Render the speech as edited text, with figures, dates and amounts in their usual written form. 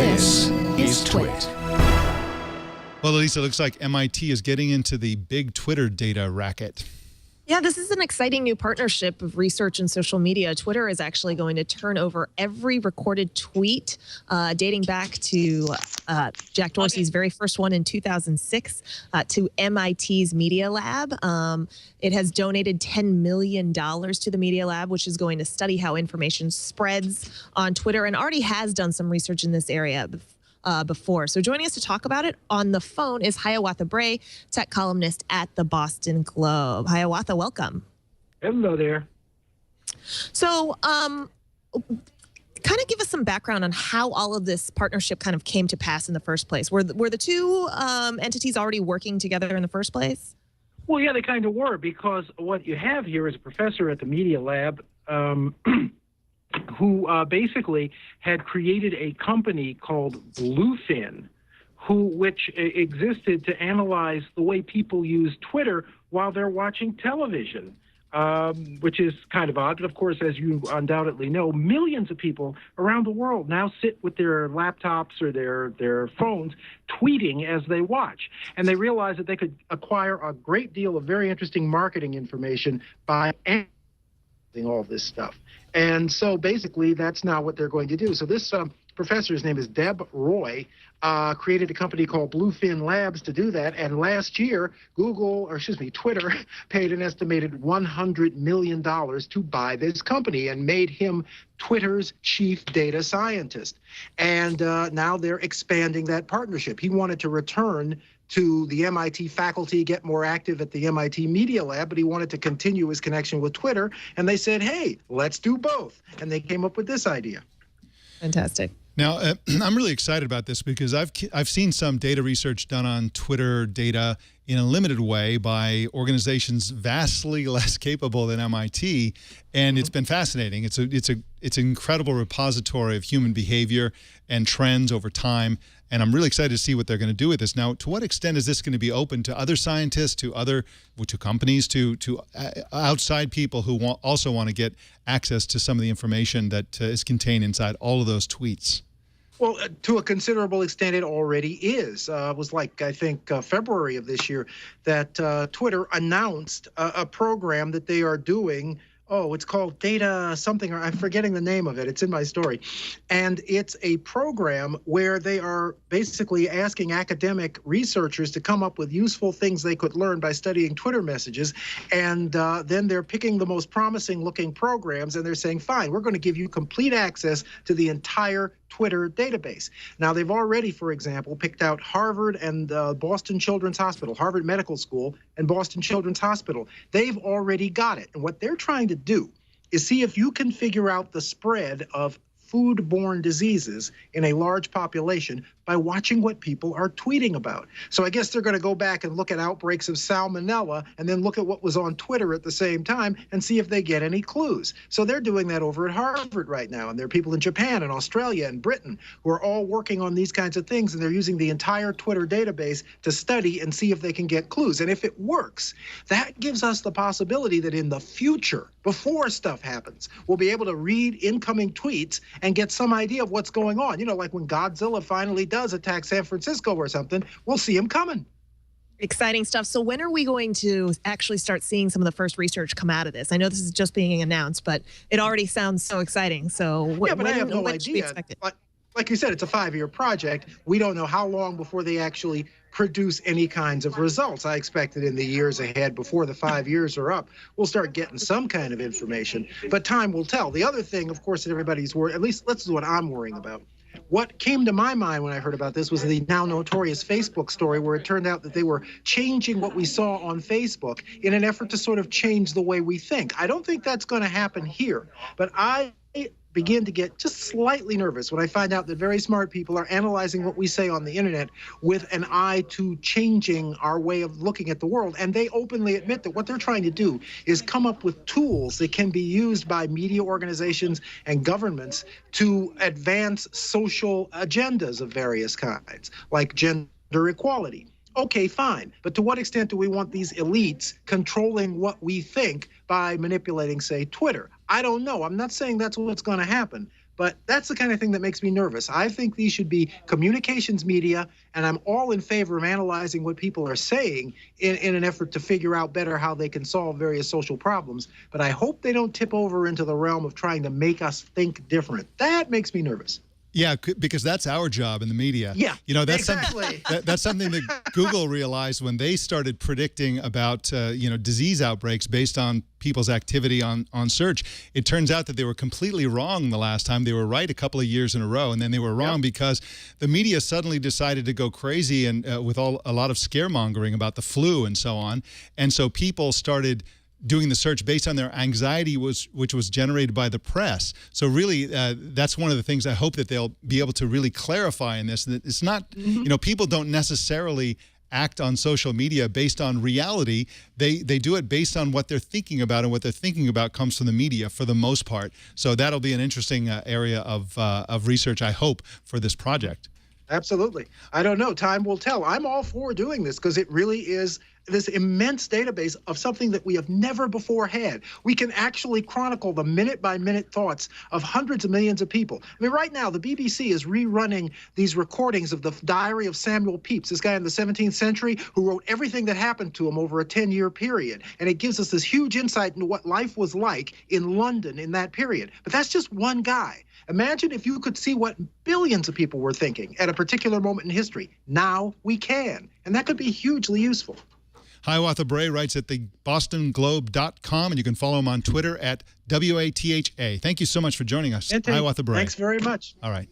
This is TWiT. Well, Elisa, it looks like MIT is getting into the big Twitter data racket. Yeah, this is an exciting new partnership of research and social media. Twitter is actually going to turn over every recorded tweet dating back to Jack Dorsey's very first one in 2006 to MIT's Media Lab. It has donated $10 million to the Media Lab, which is going to study how information spreads on Twitter and already has done some research in this area before. So joining us to talk about it on the phone is Hiawatha Bray, tech columnist at the Boston Globe. Hiawatha, welcome. Hello there. So kind of give us some background on how all of this partnership kind of came to pass in the first place. Were the two entities already working together in the first place? Well, yeah, they kind of were, because what you have here is a professor at the Media Lab who basically had created a company called Bluefin, which existed to analyze the way people use Twitter while they're watching television, which is kind of odd. But of course, as you undoubtedly know, millions of people around the world now sit with their laptops or their phones tweeting as they watch. And they realized that they could acquire a great deal of very interesting marketing information by analyzing all this stuff. And so basically, that's now what they're going to do. So this professor's name is Deb Roy, created a company called Bluefin Labs to do that. And last year, Twitter paid an estimated $100 million to buy this company and made him Twitter's chief data scientist. And now they're expanding that partnership. He wanted to return to the MIT faculty, get more active at the MIT Media Lab, but he wanted to continue his connection with Twitter. And they said, hey, let's do both. And they came up with this idea. Fantastic. Now, I'm really excited about this because I've seen some data research done on Twitter data in a limited way by organizations vastly less capable than MIT, and it's been fascinating. It's an incredible repository of human behavior and trends over time, and I'm really excited to see what they're going to do with this. Now, to what extent is this going to be open to other scientists, to companies, to outside people who also want to get access to some of the information that is contained inside all of those tweets? Well, to a considerable extent, it already is. It was like, I think, February of this year that Twitter announced a program that they are doing. Oh, it's called Data something, or I'm forgetting the name of it. It's in my story. And it's a program where they are basically asking academic researchers to come up with useful things they could learn by studying Twitter messages. And then they're picking the most promising looking programs, and they're saying, fine, we're going to give you complete access to the entire Twitter database. Now, they've already, for example, picked out Harvard and Boston Children's Hospital, Harvard Medical School and Boston Children's Hospital. They've already got it. And what they're trying to do is see if you can figure out the spread of foodborne diseases in a large population by watching what people are tweeting about. So I guess they're going to go back and look at outbreaks of salmonella and then look at what was on Twitter at the same time and see if they get any clues. So they're doing that over at Harvard right now. And there are people in Japan and Australia and Britain who are all working on these kinds of things. And they're using the entire Twitter database to study and see if they can get clues. And if it works, that gives us the possibility that in the future, before stuff happens, we'll be able to read incoming tweets and get some idea of what's going on. You know, like when Godzilla finally does attack San Francisco or something, we'll see him coming. Exciting stuff. So when are we going to actually start seeing some of the first research come out of this? I know this is just being announced, but it already sounds so exciting. So yeah, but I have no when should we idea. expect it? Like you said, it's a 5-year project. We don't know how long before they actually produce any kinds of results. I expect that in the years ahead, before the 5 years are up, we'll start getting some kind of information. But time will tell. The other thing, of course, that everybody's worried, at least this is what I'm worrying about. What came to my mind when I heard about this was the now notorious Facebook story, where it turned out that they were changing what we saw on Facebook in an effort to sort of change the way we think. I don't think that's going to happen here, but I begin to get just slightly nervous when I find out that very smart people are analyzing what we say on the internet with an eye to changing our way of looking at the world. And they openly admit that what they're trying to do is come up with tools that can be used by media organizations and governments to advance social agendas of various kinds, like gender equality. Okay, fine. But to what extent do we want these elites controlling what we think by manipulating, say, Twitter? I don't know. I'm not saying that's what's going to happen. But that's the kind of thing that makes me nervous. I think these should be communications media, and I'm all in favor of analyzing what people are saying in an effort to figure out better how they can solve various social problems. But I hope they don't tip over into the realm of trying to make us think different. That makes me nervous. Yeah, because that's our job in the media. Yeah, you know, that's exactly. That's something that Google realized when they started predicting about disease outbreaks based on people's activity on search. It turns out that they were completely wrong the last time. They were right a couple of years in a row, and then they were wrong because the media suddenly decided to go crazy and with a lot of scaremongering about the flu and so on, and so people started doing the search based on their anxiety, which was generated by the press. So really, that's one of the things I hope that they'll be able to really clarify in this. That it's not, people don't necessarily act on social media based on reality. They do it based on what they're thinking about, and what they're thinking about comes from the media for the most part. So that'll be an interesting area of research, I hope, for this project. Absolutely. I don't know. Time will tell. I'm all for doing this because it really is this immense database of something that we have never before had. We can actually chronicle the minute-by-minute thoughts of hundreds of millions of people. I mean, right now, the BBC is rerunning these recordings of the diary of Samuel Pepys, this guy in the 17th century who wrote everything that happened to him over a 10-year period. And it gives us this huge insight into what life was like in London in that period. But that's just one guy. Imagine if you could see what billions of people were thinking at a particular moment in history. Now we can. And that could be hugely useful. Hiawatha Bray writes at the bostonglobe.com, and you can follow him on Twitter at WATHA. Thank you so much for joining us, Hiawatha Bray. Thanks very much. All right.